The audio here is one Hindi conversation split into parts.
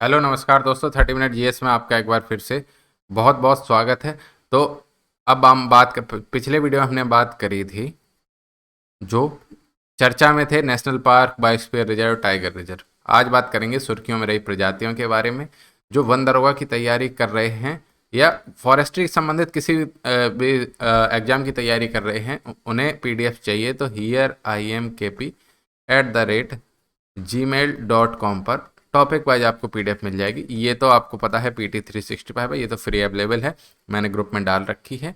हेलो नमस्कार दोस्तों, 30 मिनट जीएस में आपका एक बार फिर से बहुत बहुत स्वागत है। तो अब हम पिछले वीडियो में हमने बात करी थी जो चर्चा में थे national park, biosphere reserve, tiger reserve. आज बात करेंगे सुर्खियों में रही प्रजातियों के बारे में जो वन दरोगा की तैयारी कर रहे हैं या फॉरेस्ट्री से संबंधित किसी भी एग्जाम की तैयारी कर रहे हैं। उन्हें पीडीएफ चाहिए तो hereimkp@gmail.com पर टॉपिक वाइज आपको पीडीएफ मिल जाएगी। ये तो आपको पता है PT365 है, ये तो फ्री अवेलेबल है, मैंने ग्रुप में डाल रखी है।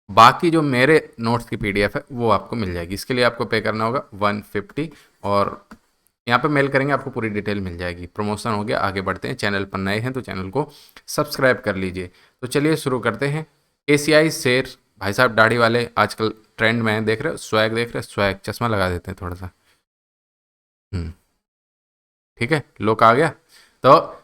बाकी जो मेरे नोट्स की पीडीएफ है वो आपको मिल जाएगी। इसके लिए आपको पे करना होगा 150 और यहाँ पे मेल करेंगे, आपको पूरी डिटेल मिल जाएगी। प्रमोशन हो गया, आगे बढ़ते हैं। चैनल पर नए हैं तो चैनल को सब्सक्राइब कर लीजिए। तो चलिए शुरू करते हैं। एशियाई शेर, भाई साहब दाढ़ी वाले आजकल ट्रेंड में है, देख रहे हो? स्वैग देख रहे हो? स्वैग, चश्मा लगा देते हैं थोड़ा सा। ठीक है, लोग आ गया। तो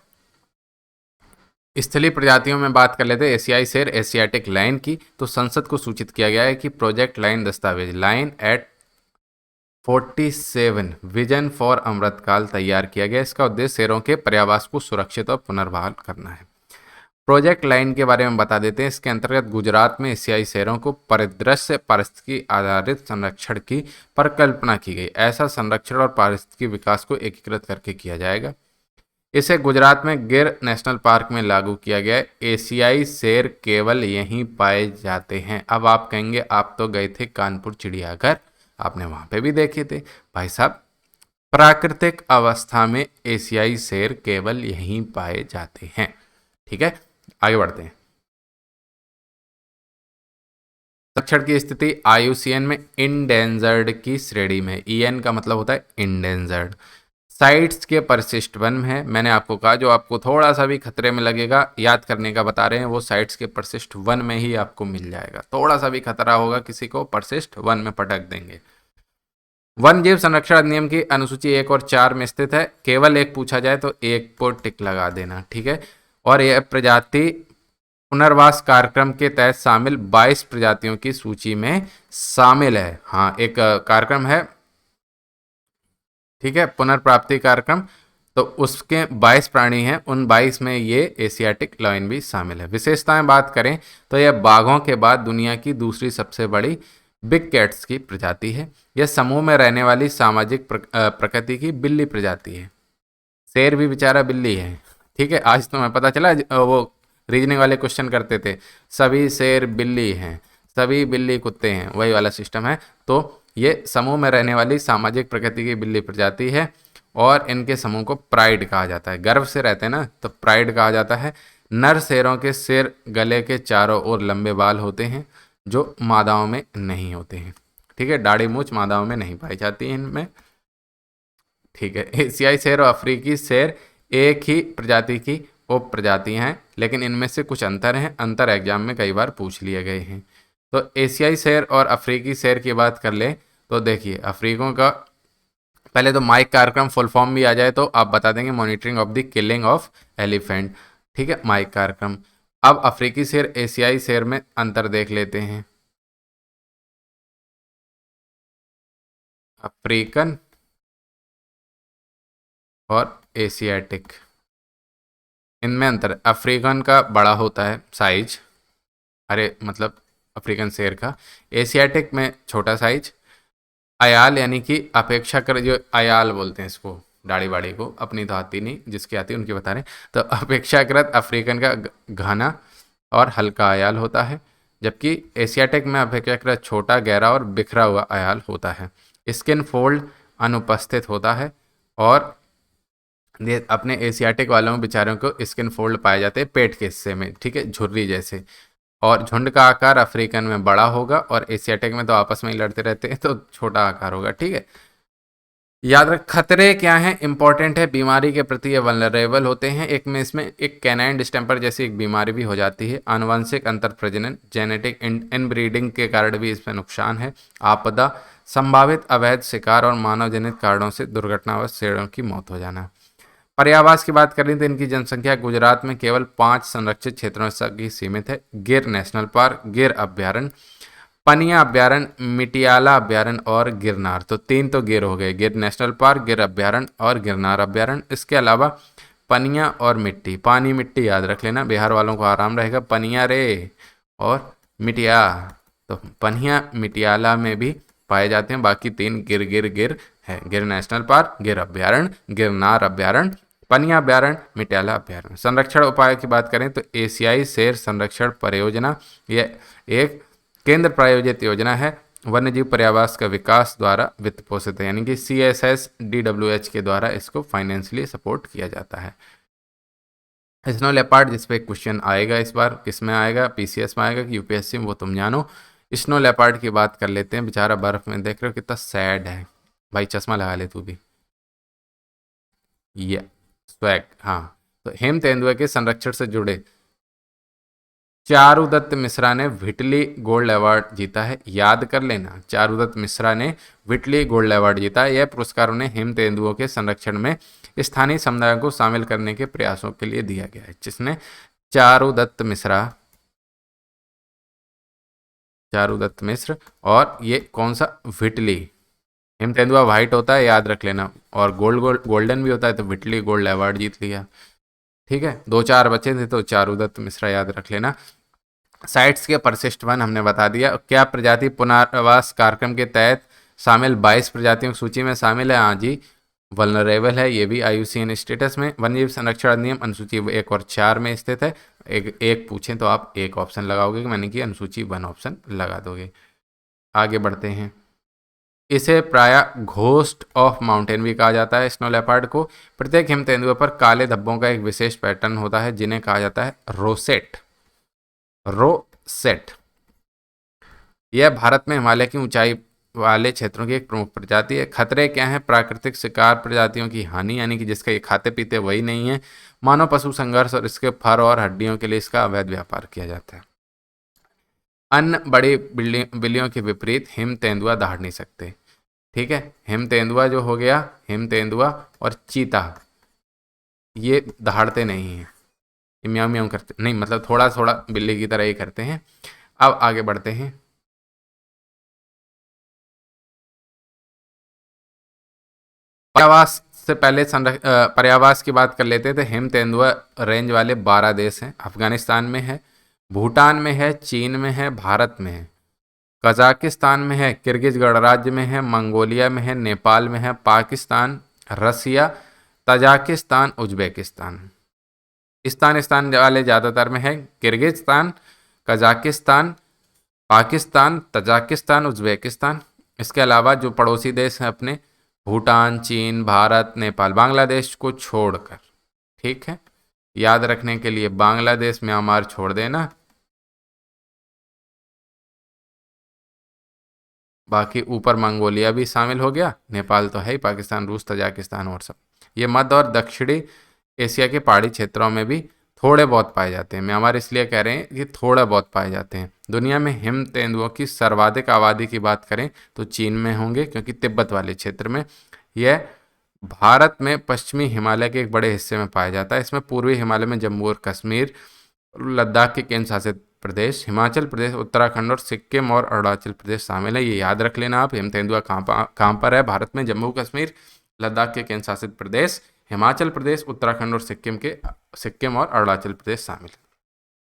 स्थलीय प्रजातियों में बात कर लेते हैं। एशियाई शेर, एशियाटिक लाइन की। तो संसद को सूचित किया गया है कि प्रोजेक्ट लाइन दस्तावेज लाइन एट 47 विजन फॉर अमृतकाल तैयार किया गया। इसका उद्देश्य शेरों के पर्यावास को सुरक्षित और पुनर्बहाल करना है। प्रोजेक्ट लाइन के बारे में बता देते हैं। इसके अंतर्गत गुजरात में एशियाई शेरों को परिदृश्य पारिस्थितिकी आधारित संरक्षण की परिकल्पना की गई। ऐसा संरक्षण और पारिस्थितिकी विकास को एकीकृत करके किया जाएगा। इसे गुजरात में गिर नेशनल पार्क में लागू किया गया है। एशियाई शेर केवल यहीं पाए जाते हैं। अब आप कहेंगे आप तो गए थे कानपुर चिड़ियाघर, आपने वहां पे भी देखे थे। भाई साहब, प्राकृतिक अवस्था में एशियाई शेर केवल यहीं पाए जाते हैं। ठीक है, आगे बढ़ते हैं। संरक्षण की स्थिति IUCN में इंडेंजर्ड की श्रेणी में। EN का मतलब होता है इंडेंजर्ड। साइट्स के परिशिष्ट वन में है। मैंने आपको कहा जो आपको थोड़ा सा भी खतरे में लगेगा, याद करने का बता रहे हैं, वो साइट्स के परिशिष्ट वन में ही आपको मिल जाएगा। थोड़ा सा भी खतरा होगा किसी को, परिशिष्ट वन में पटक देंगे। वन जीव संरक्षण अधिनियम की अनुसूची 1 और 4 में स्थित है। केवल एक पूछा जाए तो एक को टिक लगा देना, ठीक है। और यह प्रजाति पुनर्वास कार्यक्रम के तहत शामिल 22 प्रजातियों की सूची में शामिल है। हाँ, एक कार्यक्रम है, ठीक है, पुनर्प्राप्ति कार्यक्रम। तो उसके 22 प्राणी हैं, उन 22 में ये एशियाटिक लायन भी शामिल है। विशेषताएं बात करें तो यह बाघों के बाद दुनिया की दूसरी सबसे बड़ी बिग कैट्स की प्रजाति है। यह समूह में रहने वाली सामाजिक प्रकृति की बिल्ली प्रजाति है। शेर भी बेचारा बिल्ली है, ठीक है। आज तो मैं पता चला वो रीजनिंग वाले क्वेश्चन करते थे, सभी शेर बिल्ली हैं, सभी बिल्ली कुत्ते हैं, वही वाला सिस्टम है। तो ये समूह में रहने वाली सामाजिक प्रकृति की बिल्ली प्रजाति है और इनके समूह को प्राइड कहा जाता है। गर्व से रहते हैं ना, तो प्राइड कहा जाता है। नर शेरों के सिर, गले के चारों ओर लंबे बाल होते हैं जो मादाओं में नहीं होते हैं, ठीक है। दाढ़ी मूछ मादाओं में नहीं पाई जाती है इनमें, ठीक है। एशियाई शेर और अफ्रीकी शेर एक ही प्रजाति की उप प्रजातियां हैं, लेकिन इनमें से कुछ अंतर हैं। अंतर एग्जाम में कई बार पूछ लिए गए हैं। तो एशियाई शेर और अफ्रीकी शेर की बात कर ले तो देखिए, अफ्रीकों का पहले तो माइक कार्यक्रम फुल फॉर्म भी आ जाए तो आप बता देंगे, monitoring of the killing of elephant, ठीक है, माइक कार्यक्रम। अब अफ्रीकी शेर एशियाई शेर में अंतर देख लेते हैं। अफ्रीकन और एशियाटिक, इनमें अंतर। अफ्रीकन का बड़ा होता है साइज, अरे मतलब अफ्रीकन शेर का। एशियाटिक में छोटा साइज। अयाल यानी कि अपेक्षाकृत, जो अयाल बोलते हैं इसको, दाढ़ी वाड़ी को, अपनी तो आती नहीं, जिसकी आती है उनकी बता रहे हैं। तो अपेक्षाकृत अफ्रीकन का घना और हल्का अयाल होता है, जबकि एशियाटिक में अपेक्षाकृत छोटा, गहरा और बिखरा हुआ अयाल होता है। स्किन फोल्ड अनुपस्थित होता है और अपने एशियाटिक वालों बेचारों को स्किन फोल्ड पाए जाते हैं पेट के हिस्से में, ठीक है, झुर्री जैसे। और झुंड का आकार अफ्रीकन में बड़ा होगा और एशियाटिक में तो आपस में ही लड़ते रहते हैं तो छोटा आकार होगा, ठीक है। याद रख, खतरे क्या हैं, इंपॉर्टेंट है। बीमारी के प्रति ये वल्नरेबल होते हैं। एक में इसमें एक कैनाइन डिस्टेंपर जैसी एक बीमारी भी हो जाती है। आनुवंशिक अंतर प्रजनन, जेनेटिक इनब्रीडिंग के कारण भी इसमें नुकसान है। आपदा, संभावित अवैध शिकार और मानव जनित कारणों से दुर्घटनावश शेरों की मौत हो जाना। पर्यावास की बात करें तो इनकी जनसंख्या गुजरात में केवल 5 संरक्षित क्षेत्रों तक ही सीमित है। गिर नेशनल पार्क, गिर अभ्यारण्य, पनिया अभ्यारण्य, मिटियाला अभ्यारण्य और गिरनार। तो 3 तो गिर हो गए, गिर नेशनल पार्क, गिर अभ्यारण्य और गिरनार अभ्यारण्य। इसके अलावा पनिया और मिट्टी, पानी मिट्टी याद रख लेना, बिहार वालों को आराम रहेगा। पनिया रे और मिटिया, तो पनिया मिटियाला में भी पाए जाते हैं। बाकी 3 गिर गिर गिर है, गिर नेशनल पार्क, गिर अभ्यारण्य, गिरनार अभ्यारण्य, पनिया अभ्यारण्य, मिटियाला अभ्यारण्य। संरक्षण उपाय की बात करें तो एशियाई शेर संरक्षण परियोजना, यह एक केंद्र प्रायोजित योजना है, वन्यजीव पर्यावास का विकास द्वारा वित्त पोषित है, यानी कि CSSDWH के द्वारा इसको फाइनेंशियली सपोर्ट किया जाता है। स्नो लेपर्ड, जिस पे क्वेश्चन आएगा इस बार, किस में आएगा, PCS में आएगा कि UPSC में, वो तुम जानो। स्नो लेपर्ड की बात कर लेते हैं। बेचारा बर्फ में, देख रहे हो कितना सैड है भाई, चश्मा लगा ले तू भी। ये स्वैग, हाँ। तो हेम तेंदुए के संरक्षण से जुड़े चारुदत्त मिश्रा ने व्हिटली गोल्ड अवार्ड जीता है, याद कर लेना। चारुदत्त मिश्रा ने व्हिटली गोल्ड अवार्ड जीता है। यह पुरस्कार उन्हें हेम तेंदुओं के संरक्षण में स्थानीय समुदायों को शामिल करने के प्रयासों के लिए दिया गया है। जिसने चारुदत्त मिश्र, और ये कौन सा, व्हिटली। हेम तेंदुआ व्हाइट होता है, याद रख लेना, और गोल्डन भी होता है, तो व्हिटली गोल्ड अवार्ड जीत लिया। ठीक है, 2-4 बचे थे, तो चारुदत्त मिश्रा याद रख लेना। साइट्स के परिशिष्ट वन हमने बता दिया। क्या प्रजाति पुनर्वास कार्यक्रम के तहत शामिल 22 प्रजातियों की सूची में शामिल है? हाँ जी, वल्नरेबल है, ये भी IUCN स्टेटस में। वन्यजीव संरक्षण अधिनियम अनुसूची 1 और 4 में स्थित है। एक पूछें तो आप एक ऑप्शन लगाओगे, मैंने कि अनुसूची 1 ऑप्शन लगा दोगे। आगे बढ़ते हैं। इसे प्राय घोस्ट ऑफ माउंटेन भी कहा जाता है स्नो लेपर्ड को। प्रत्येक हिम तेंदुए पर काले धब्बों का एक विशेष पैटर्न होता है, जिन्हें कहा जाता है रोसेट। यह भारत में हिमालय की ऊंचाई वाले क्षेत्रों की एक प्रमुख प्रजाति है। खतरे क्या हैं? प्राकृतिक शिकार प्रजातियों की हानि, यानी कि जिसका ये खाते पीते वही नहीं है। मानव पशु संघर्ष और इसके फर और हड्डियों के लिए इसका अवैध व्यापार किया जाता है। अन्य बड़ी बिल्लियों के विपरीत हिम तेंदुआ दहाड़ नहीं सकते। ठीक है, हिम तेंदुआ जो हो गया, हिम तेंदुआ और चीता, ये दहाड़ते नहीं हैं, म्याऊं म्याऊं करते नहीं, मतलब थोड़ा थोड़ा बिल्ली की तरह ही करते हैं। अब आगे बढ़ते हैं। पर्यावास से पहले पर्यावास की बात कर लेते थे। हिम तेंदुआ रेंज वाले 12 देश हैं। अफगानिस्तान में है, भूटान में है, चीन में है, भारत में है, कजाकिस्तान में है, किर्गिज गणराज्य में है, मंगोलिया में है, नेपाल में है, पाकिस्तान, रसिया, तजाकिस्तान, उज्बेकिस्तान। स्थान वाले ज़्यादातर में है, Kyrgyzstan, Kazakhstan, Pakistan, Tajikistan, Uzbekistan. इसके अलावा जो पड़ोसी देश हैं अपने, भूटान, चीन, भारत, नेपाल, बांग्लादेश को छोड़कर। ठीक है, याद रखने के लिए बांग्लादेश, म्यांमार छोड़ देना, बाकी ऊपर मंगोलिया भी शामिल हो गया, नेपाल तो है ही, पाकिस्तान, रूस, तजाकिस्तान और सब। ये मध्य और दक्षिणी एशिया के पहाड़ी क्षेत्रों में भी थोड़े बहुत पाए जाते हैं। म्यांमार इसलिए कह रहे हैं कि थोड़ा बहुत पाए जाते हैं। दुनिया में हिम तेंदुओं की सर्वाधिक आबादी की बात करें तो चीन में होंगे, क्योंकि तिब्बत वाले क्षेत्र में। यह भारत में पश्चिमी हिमालय के एक बड़े हिस्से में पाया जाता है। इसमें पूर्वी हिमालय में जम्मू और कश्मीर, लद्दाख के केंद्र शासित प्रदेश, हिमाचल प्रदेश, उत्तराखंड और सिक्किम और अरुणाचल प्रदेश शामिल है। ये याद रख लेना आप। हिम तेंदुआ कहाँ पर है भारत में? जम्मू कश्मीर, लद्दाख के केंद्र शासित प्रदेश, हिमाचल प्रदेश, उत्तराखंड और सिक्किम और अरुणाचल प्रदेश शामिल है।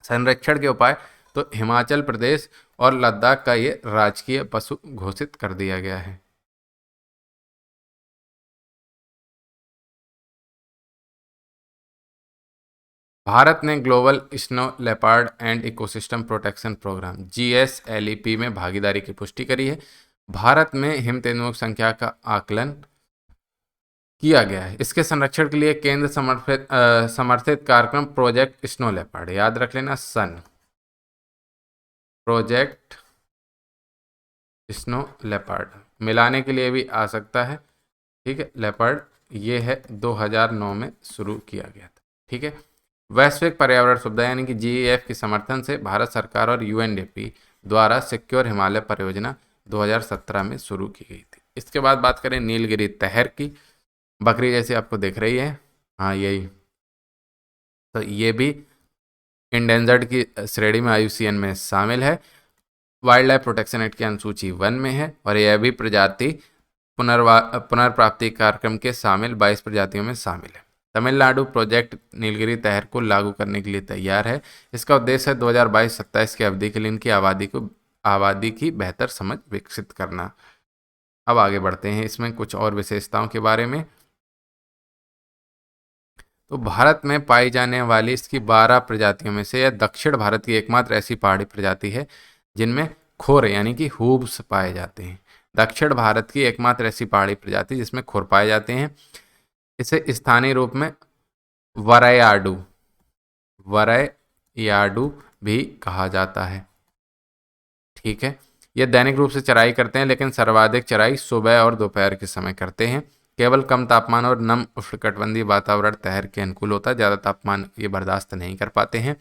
संरक्षण के उपाय तो हिमाचल प्रदेश और लद्दाख का ये राजकीय पशु घोषित कर दिया गया है। भारत ने global snow leopard and ecosystem protection programme GSLEP में भागीदारी की पुष्टि करी है। भारत में हिम तेंदुओं की संख्या का आकलन किया गया है। इसके संरक्षण के लिए केंद्र समर्थित कार्यक्रम प्रोजेक्ट स्नो लेपर्ड, याद रख लेना, सन प्रोजेक्ट स्नो लेपर्ड, मिलाने के लिए भी आ सकता है। ठीक है, लेपर्ड ये है 2009 में शुरू किया गया था। ठीक है, वैश्विक पर्यावरण सुविधा यानी कि GEF के समर्थन से भारत सरकार और UNDP द्वारा सिक्योर हिमालय परियोजना 2017 में शुरू की गई थी। इसके बाद बात करें नीलगिरी तहर की, बकरी जैसी आपको दिख रही है, हाँ यही, तो ये भी इंडेंजर्ड की श्रेणी में IUCN में शामिल है। वाइल्ड लाइफ प्रोटेक्शन एक्ट की अनुसूची 1 में है, और यह भी प्रजाति पुनर्प्राप्ति कार्यक्रम के शामिल 22 प्रजातियों में शामिल है। तमिलनाडु प्रोजेक्ट नीलगिरी तहर को लागू करने के लिए तैयार है। इसका उद्देश्य है 2022-27 की अवधि के लिए इनकी आबादी की बेहतर समझ विकसित करना। अब आगे बढ़ते हैं इसमें कुछ और विशेषताओं के बारे में। तो भारत में पाई जाने वाली इसकी 12 प्रजातियों में से यह दक्षिण भारत की एकमात्र ऐसी पहाड़ी प्रजाति है जिनमें खुर यानी कि हूब्स पाए जाते हैं। दक्षिण भारत की एकमात्र ऐसी पहाड़ी प्रजाति जिसमें खुर पाए जाते हैं। इसे स्थानीय रूप में वरयाडू वरयाडू भी कहा जाता है। ठीक है, ये दैनिक रूप से चराई करते हैं, लेकिन सर्वाधिक चराई सुबह और दोपहर के समय करते हैं। केवल कम तापमान और नम उष्णकटिबंधीय वातावरण तहर के अनुकूल होता है, ज़्यादा तापमान ये बर्दाश्त नहीं कर पाते हैं।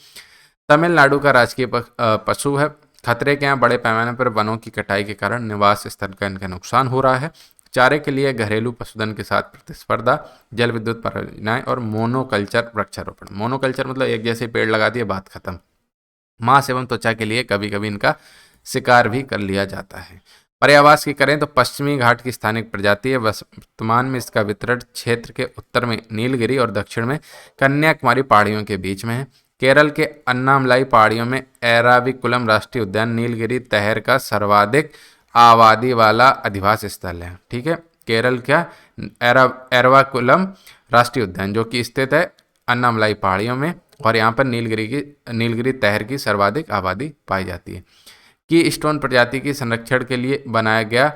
तमिलनाडु का राजकीय पशु है। खतरे के यहाँ बड़े पैमाने पर वनों की कटाई के कारण निवास स्थल का इनका नुकसान हो रहा है। चारे के लिए घरेलू पशुधन के साथ प्रतिस्पर्धा, जल विद्युत परियोजनाएं और मोनोकल्चर वृक्षारोपण। मोनोकल्चर मतलब एक जैसे पेड़ लगा दिए, बात खत्म। मांस एवं त्वचा के लिए कभी कभी इनका शिकार भी कर लिया जाता है। पर्यावास की करें तो पश्चिमी घाट की स्थानिक प्रजाति है। वर्तमान में इसका वितरण क्षेत्र के उत्तर में नीलगिरी और दक्षिण में कन्याकुमारी पहाड़ियों के बीच में है। केरल के अन्नामलाई पहाड़ियों में एराविकुलम राष्ट्रीय उद्यान नीलगिरी तहर का सर्वाधिक आबादी वाला अधिवास स्थल है। ठीक है, केरल का एराविकुलम राष्ट्रीय उद्यान जो कि स्थित है अन्नामलाई पहाड़ियों में, और यहाँ पर नीलगिरी तहर की सर्वाधिक आबादी पाई जाती है। की स्टोन प्रजाति की संरक्षण के लिए बनाया गया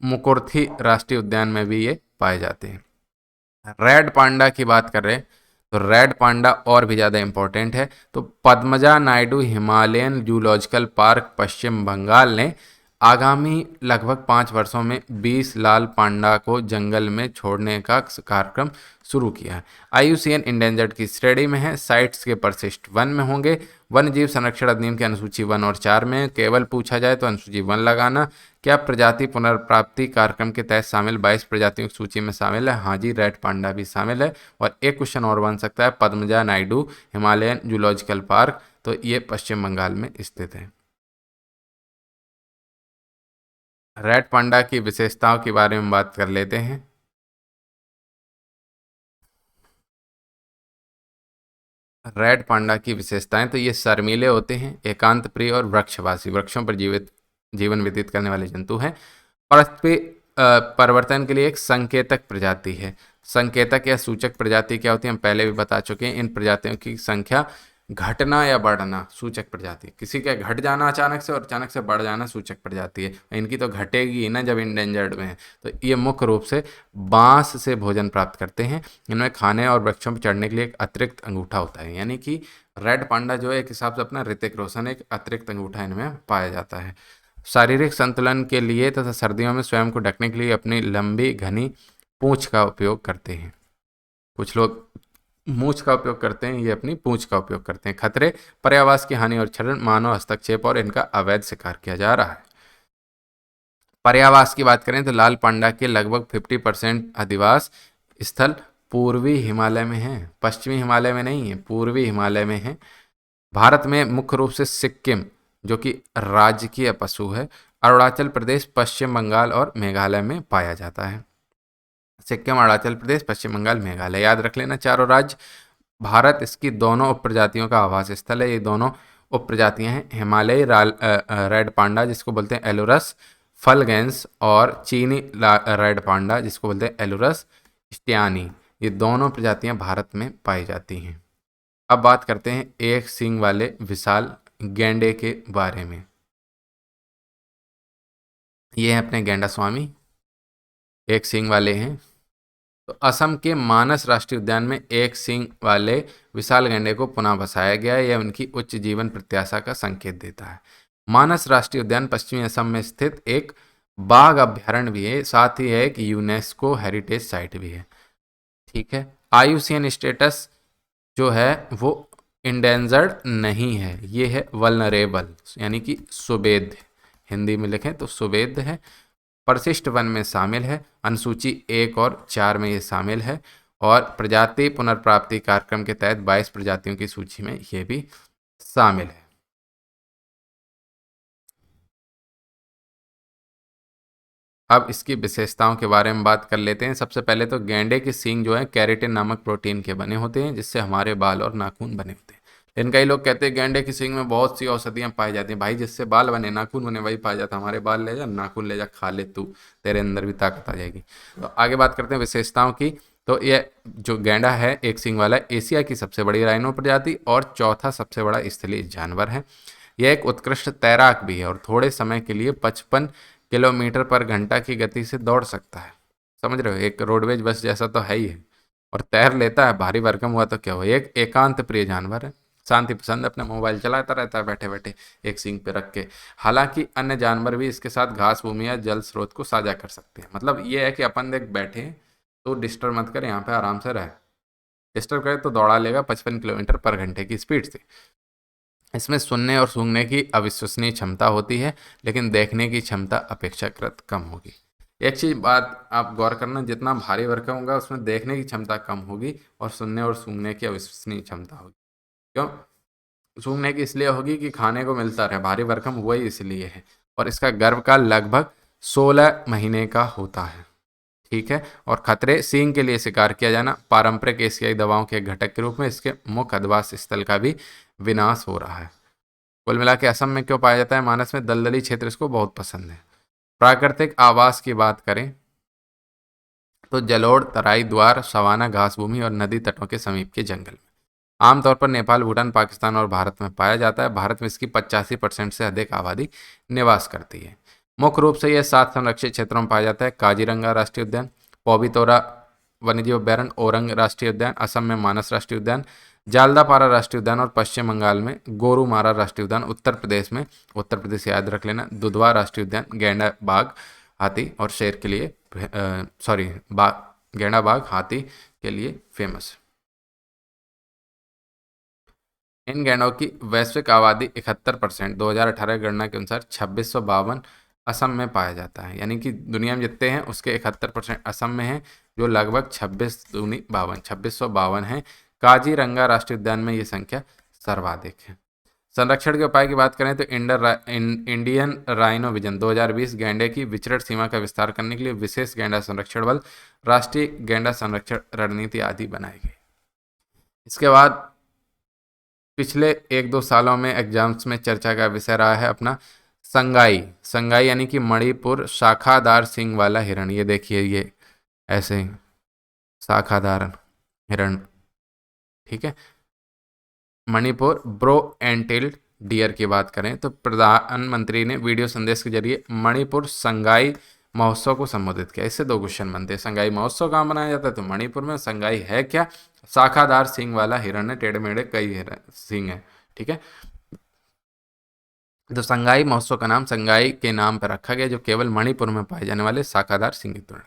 मुकुर्थी राष्ट्रीय उद्यान में भी ये पाए जाते हैं। रेड पांडा की बात कर रहे हैं तो रेड पांडा और भी ज़्यादा इंपॉर्टेंट है। तो Padmaja Naidu Himalayan zoological park Paschim Bengal ने आगामी लगभग 5 वर्षों में 20 लाल पांडा को जंगल में छोड़ने का कार्यक्रम शुरू किया है। IUCN इंडेंजर्ड की श्रेणी में है। साइट्स के परिशिष्ट वन में होंगे। वन्य जीव संरक्षण अधिनियम की अनुसूची 1 और 4 में केवल पूछा जाए तो अनुसूची 1 लगाना। क्या प्रजाति पुनर्प्राप्ति कार्यक्रम के तहत शामिल 22 प्रजातियों की सूची में शामिल है? हाँ जी, रेड पांडा भी शामिल है। और एक क्वेश्चन और बन सकता है, Padmaja Naidu Himalayan zoological park, तो ये पश्चिम बंगाल में स्थित है। रेड पांडा की विशेषताओं के बारे में बात कर लेते हैं। रेड पांडा की विशेषताएं, तो ये शर्मीले होते हैं, एकांत प्रिय और वृक्षवासी, वृक्षों पर जीवन व्यतीत करने वाले जंतु हैं। पृथ्वी परिवर्तन के लिए एक संकेतक प्रजाति है। संकेतक या सूचक प्रजाति क्या होती है हम पहले भी बता चुके हैं। इन प्रजातियों की संख्या घटना या बढ़ना सूचक प्रजाति। किसी का घट जाना अचानक से और अचानक से बढ़ जाना सूचक प्रजाति है। इनकी तो घटेगी ही ना जब इंडेंजर्ड में है। तो ये मुख्य रूप से बांस से भोजन प्राप्त करते हैं। इनमें खाने और वृक्षों पर चढ़ने के लिए एक अतिरिक्त अंगूठा होता है, यानी कि रेड पांडा जो है एक हिसाब से अपना ऋतिक रोशन, एक अतिरिक्त अंगूठा इनमें पाया जाता है। शारीरिक संतुलन के लिए तथा सर्दियों में स्वयं को ढकने के लिए अपनी लंबी घनी पूंछ का उपयोग करते हैं। कुछ लोग मूछ का उपयोग करते हैं, ये अपनी पूंछ का उपयोग करते हैं। खतरे, पर्यावास की हानि और क्षरण, मानव हस्तक्षेप और इनका अवैध शिकार किया जा रहा है। पर्यावास की बात करें तो लाल पांडा के लगभग 50% अधिवास स्थल पूर्वी हिमालय में है, पश्चिमी हिमालय में नहीं है, पूर्वी हिमालय में है। भारत में मुख्य रूप से सिक्किम जो कि राजकीय पशु है, अरुणाचल प्रदेश, पश्चिम बंगाल और मेघालय में पाया जाता है। सिक्किम, अरुणाचल प्रदेश, पश्चिम बंगाल, मेघालय याद रख लेना चारों राज्य। भारत इसकी दोनों उप प्रजातियों का आवास स्थल है। ये दोनों उप प्रजातियां हैं, हिमालयी रेड पांडा जिसको बोलते हैं एलोरस फलगेंस, और चीनी रेड पांडा जिसको बोलते हैं एलोरस स्टियानी। ये दोनों प्रजातियां भारत में पाई जाती हैं। अब बात करते हैं एक सींग वाले विशाल गैंडे के बारे में। ये हैं अपने गैंडा स्वामी, एक सींग वाले हैं। तो असम के मानस राष्ट्रीय उद्यान में एक सींग वाले विशाल गैंडे को पुनः बसाया गया है। यह उनकी उच्च जीवन प्रत्याशा का संकेत देता है। मानस राष्ट्रीय उद्यान पश्चिमी असम में स्थित एक बाघ अभ्यारण्य भी है, साथ ही है एक यूनेस्को हेरिटेज साइट भी है। ठीक है, IUCN स्टेटस जो है वो इंडेंजर्ड नहीं है, ये है वल्नरेबल यानी कि सुवेध्य, हिंदी में लिखें तो सुवेध्य है। परिशिष्ट वन में शामिल है, अनुसूची 1 और 4 में ये शामिल है, और प्रजाति पुनर्प्राप्ति कार्यक्रम के तहत 22 प्रजातियों की सूची में ये भी शामिल है। अब इसकी विशेषताओं के बारे में बात कर लेते हैं। सबसे पहले तो गैंडे के सींग जो है केराटिन नामक प्रोटीन के बने होते हैं, जिससे हमारे बाल और नाखून बने होते हैं। लेकिन कई लोग कहते हैं गैंडे की सींग में बहुत सी औषधियां पाई जाती हैं। भाई जिससे बाल बने नाखून बने वही पाया जाता है। हमारे बाल ले जा, नाखून ले जा, खा ले तू, तेरे अंदर भी ताकत आ जाएगी। तो आगे बात करते हैं विशेषताओं की। तो ये जो गैंडा है एक सींग वाला, एशिया की सबसे बड़ी राइनो प्रजाति और चौथा सबसे बड़ा स्थलीय जानवर है। यह एक उत्कृष्ट तैराक भी है और थोड़े समय के लिए 55 किलोमीटर पर घंटा की गति से दौड़ सकता है। समझ रहे हो, एक रोडवेज बस जैसा तो है ही है। और तैर लेता है, भारी भरकम हुआ तो क्या हो। एक एकांत प्रिय जानवर है, शांति पसंद, अपना मोबाइल चलाता रहता है बैठे बैठे एक सींग पे रख के। हालांकि अन्य जानवर भी इसके साथ घास भूमि या जल स्रोत को साझा कर सकते हैं। मतलब ये है कि अपन देख बैठे हैं तो डिस्टर्ब मत कर, यहाँ पे आराम से रहे। डिस्टर्ब करे तो दौड़ा लेगा 55 किलोमीटर पर घंटे की स्पीड से। इसमें सुनने और सूंघने की अविश्वसनीय क्षमता होती है, लेकिन देखने की क्षमता अपेक्षाकृत कम होगी। एक चीज बात आप गौर करना, जितना भारी भरकम होगा उसमें देखने की क्षमता कम होगी और सुनने और सूंघने की अविश्वसनीय क्षमता होगी। क्यों? सूंघने की इसलिए होगी कि खाने को मिलता रहे, भारी भरकम हुआ ही इसलिए है। और इसका गर्भकाल लगभग 16 महीने का होता है। ठीक है। और खतरे, सींग के लिए शिकार किया जाना, पारंपरिक एशियाई दवाओं के घटक के रूप में इसके मुख्य अधिवास स्थल का भी विनाश हो रहा है। कुल मिला के असम में क्यों पाया जाता है? मानस में दलदली क्षेत्र इसको बहुत पसंद है। प्राकृतिक आवास की बात करें तो जलोढ़, तराई, द्वार, सवाना, घास भूमि और नदी तटों के समीप के जंगल में आमतौर पर नेपाल, भूटान, पाकिस्तान और भारत में पाया जाता है। भारत में इसकी 85% से अधिक आबादी निवास करती है। मुख्य रूप से यह 7 संरक्षित क्षेत्रों में पाया जाता है: काजीरंगा राष्ट्रीय उद्यान, पौबितोरा वन्यजीव अभ्यारण्य, ओरंग राष्ट्रीय उद्यान, असम में मानस राष्ट्रीय उद्यान, जालदापारा राष्ट्रीय उद्यान और पश्चिम बंगाल में गोरुमारा राष्ट्रीय उद्यान, उत्तर प्रदेश में, उत्तर प्रदेश याद रख लेना, दुधवा राष्ट्रीय उद्यान, गैंडा बाघ, हाथी और शेर के लिए गैंडा बाघ, हाथी के लिए फेमस है। इन गैंडों की वैश्विक आबादी 71%, 2018 गणना के अनुसार 2652 असम में पाया जाता है। यानी कि दुनिया में जितने हैं उसके 71% असम में है, जो लगभग 2652 है। काजीरंगा राष्ट्रीय उद्यान में ये संख्या सर्वाधिक है। संरक्षण के उपाय की बात करें तो इंडियन राइनो विजन 2020 गैंडे की विचरण सीमा का विस्तार करने के लिए विशेष गैंडा संरक्षण बल, राष्ट्रीय गैंडा संरक्षण रणनीति आदि बनाई गई। इसके बाद पिछले 1-2 सालों में एग्जाम्स में चर्चा का विषय रहा है अपना संगाई। संगाई यानी कि मणिपुर शाखादार सींग वाला हिरण। ये देखिए, ये ऐसे शाखादार हिरण। ठीक है। मणिपुर ब्रो एंटिल्ड डियर की बात करें तो प्रधानमंत्री ने वीडियो संदेश के जरिए मणिपुर संगाई महोत्सव को संबोधित किया। इससे 2 क्वेश्चन बनते हैं, संगाई महोत्सव कहाँ मनाया जाता है? तो मणिपुर में। संगाई है क्या? शाखादार सींग वाला हिरण है, टेढ़े मेढ़े कई हिरण सींग है। ठीक है। तो संगाई महोत्सव का नाम संगाई के नाम पर रखा गया, जो केवल मणिपुर में पाए जाने वाले शाखादार सींग हिरण।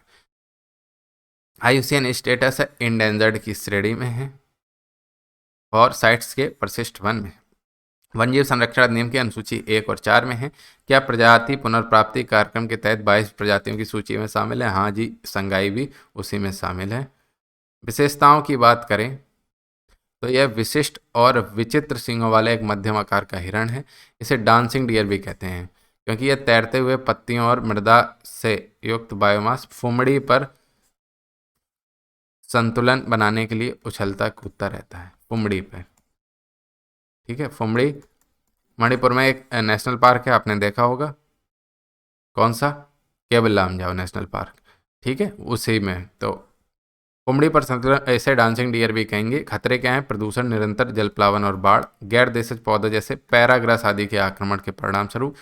IUCN स्टेटस है इंडेंजर्ड की श्रेणी में है और साइट्स के परिशिष्ट वन में। वन्यजीव संरक्षण अधिनियम की अनुसूची 1 और 4 में है। क्या प्रजाति पुनर्प्राप्ति कार्यक्रम के तहत 22 प्रजातियों की सूची में शामिल है? हाँ जी, संगाई भी उसी में शामिल है। विशेषताओं की बात करें तो यह विशिष्ट और विचित्र सींगों वाला एक मध्यम आकार का हिरण है। इसे डांसिंग डियर भी कहते हैं, क्योंकि यह तैरते हुए पत्तियों और मृदा से युक्त बायोमास फुमड़ी पर संतुलन बनाने के लिए उछलता कूदता रहता है। फुमड़ी पर। ठीक है। फुमड़ी मणिपुर में एक नेशनल पार्क है, आपने देखा होगा। कौन सा? केवल लामजाओ नेशनल पार्क। ठीक है, उसी में। तो फुमड़ी पर संतुलन, ऐसे डांसिंग डियर भी कहेंगे। खतरे क्या हैं? प्रदूषण, निरंतर जलप्लावन और बाढ़, गैर देशज पौधे जैसे पैराग्रास आदि के आक्रमण के परिणाम स्वरूप,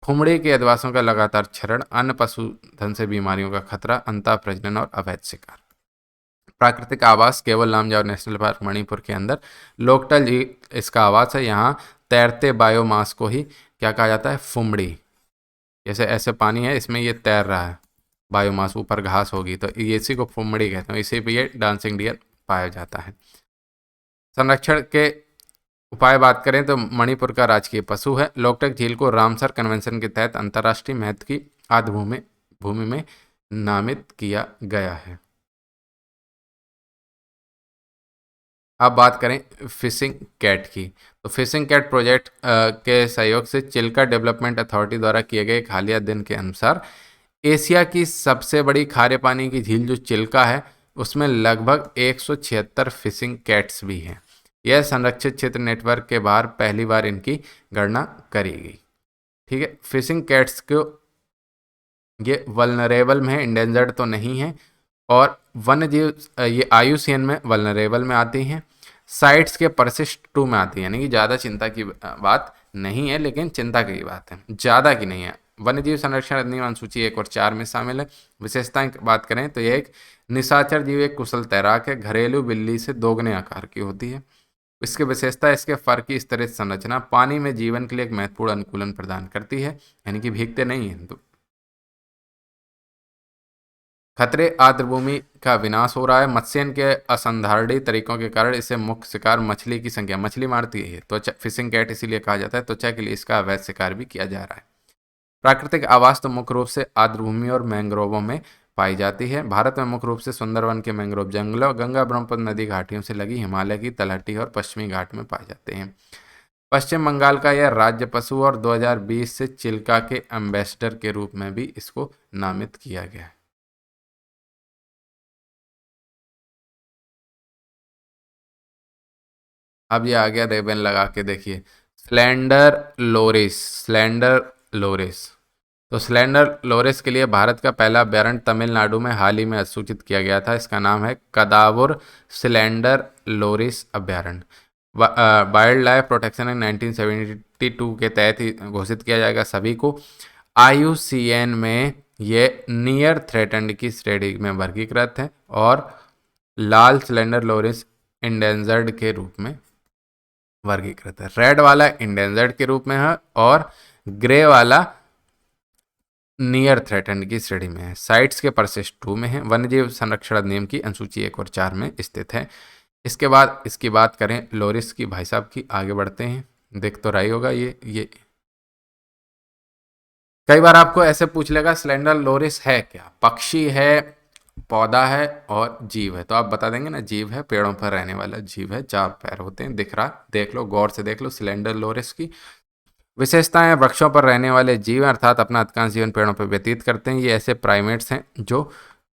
फुमड़ी के अधिवासियों का लगातार क्षरण, अन्य पशुधन से बीमारियों का खतरा, अंतः प्रजनन और अवैध शिकार। प्राकृतिक आवास केवल लामजाओ नेशनल पार्क मणिपुर के अंदर लोकटल जी इसका आवास है। यहाँ तैरते बायोमास को ही क्या कहा जाता है? फुमड़ी। जैसे ऐसे पानी है, इसमें ये तैर रहा है, बायोमास, ऊपर घास होगी, तो इसी को फुमड़ी कहते हैं। इसी पे ये डांसिंग डियर पाया जाता है। संरक्षण के उपाय बात करें तो मणिपुर का राजकीय पशु है। लोकटक झील को रामसर कन्वेंशन के तहत अंतर्राष्ट्रीय महत्व की आद्य भूमि में नामित किया गया है। अब बात करें फिशिंग कैट की, तो फिशिंग कैट प्रोजेक्ट के सहयोग से चिल्का डेवलपमेंट अथॉरिटी द्वारा किए गए एक हालिया अध्ययन के अनुसार एशिया की सबसे बड़ी खारे पानी की झील जो चिल्का है, उसमें लगभग 176 फिशिंग कैट्स भी हैं। यह संरक्षित क्षेत्र नेटवर्क के बाहर पहली बार इनकी गणना करी गई। ठीक है, फिशिंग कैट्स को ये वल्नरेबल में है, इंडेंजर्ड तो नहीं है। और वन्य जीव ये IUCN में वल्नरेबल में आती हैं। साइट्स के परसिस्ट 2 में आती है, यानी कि ज़्यादा चिंता की बात नहीं है, लेकिन चिंता की बात है, ज़्यादा की नहीं है। वन्यजीव संरक्षण अधिनियम अनुसूची 1 और 4 में शामिल है। विशेषताएं की बात करें तो यह एक निशाचर जीव, एक कुशल तैराक है, घरेलू बिल्ली से दोगुने आकार की होती है। इसकी विशेषता इसके फर की स्तरित संरचना पानी में जीवन के लिए एक महत्वपूर्ण अनुकूलन प्रदान करती है, यानी कि भीगते नहीं हैं। तो खतरे, आर्द्रभूमि का विनाश हो रहा है। मत्स्यन के असंधारणीय तरीकों के कारण इसे मुख्य शिकार मछली की संख्या, मछली मारती है त्वचा, फिशिंग कैट इसीलिए कहा जाता है, त्वचा के लिए इसका अवैध शिकार भी किया जा रहा है। प्राकृतिक आवास तो मुख्य रूप से आर्द्रभूमि और मैंग्रोवों में पाई जाती है। भारत में मुख्य रूप से सुंदरवन के मैंग्रोव जंगलों, गंगा ब्रह्मपुत्र नदी घाटियों से लगी हिमालय की तलहटी और पश्चिमी घाट में पाए जाते हैं। पश्चिम बंगाल का यह राज्य पशु और 2020 से चिल्का के एम्बेसडर के रूप में भी इसको नामित किया गया है। अब ये आ गया, रेबन लगा के देखिए, स्लेंडर लोरिस। स्लेंडर लोरिस, तो स्लेंडर लोरिस के लिए भारत का पहला अभ्यारण्य तमिलनाडु में हाल ही में अधिसूचित किया गया था। इसका नाम है कदावुर स्लेंडर लोरिस अभ्यारण्य। वाइल्ड लाइफ प्रोटेक्शन एक्ट 1972 के तहत ही घोषित किया जाएगा सभी को। IUCN में ये नियर थ्रेटन्ड की श्रेणी में वर्गीकृत है और लाल स्लेंडर लोरिस इंडेंजर्ड के रूप में वर्गीकृत है। रेड वाला इंडेंजर्ड के रूप में है और ग्रे वाला नियर थ्रेटन्ड की श्रेणी में है। साइट्स के परसिस्ट 2 में है। वन्यजीव संरक्षण अधिनियम की अनुसूची 1 और 4 में स्थित है। इसके बाद इसकी बात करें लोरिस की, भाई साहब की, आगे बढ़ते हैं। देख तो रही होगा ये कई बार आपको ऐसे पूछ लेगा स्लेंडर लोरिस है क्या, पक्षी है, पौधा है और जीव है, तो आप बता देंगे ना जीव है, पेड़ों पर रहने वाला जीव है, 4 पैर होते हैं, दिख रहा, देख लो, गौर से देख लो स्लेंडर लोरिस की विशेषताएं। वृक्षों पर रहने वाले जीव अर्थात अपना अधिकांश जीवन पेड़ों पर व्यतीत करते हैं। ये ऐसे प्राइमेट्स हैं जो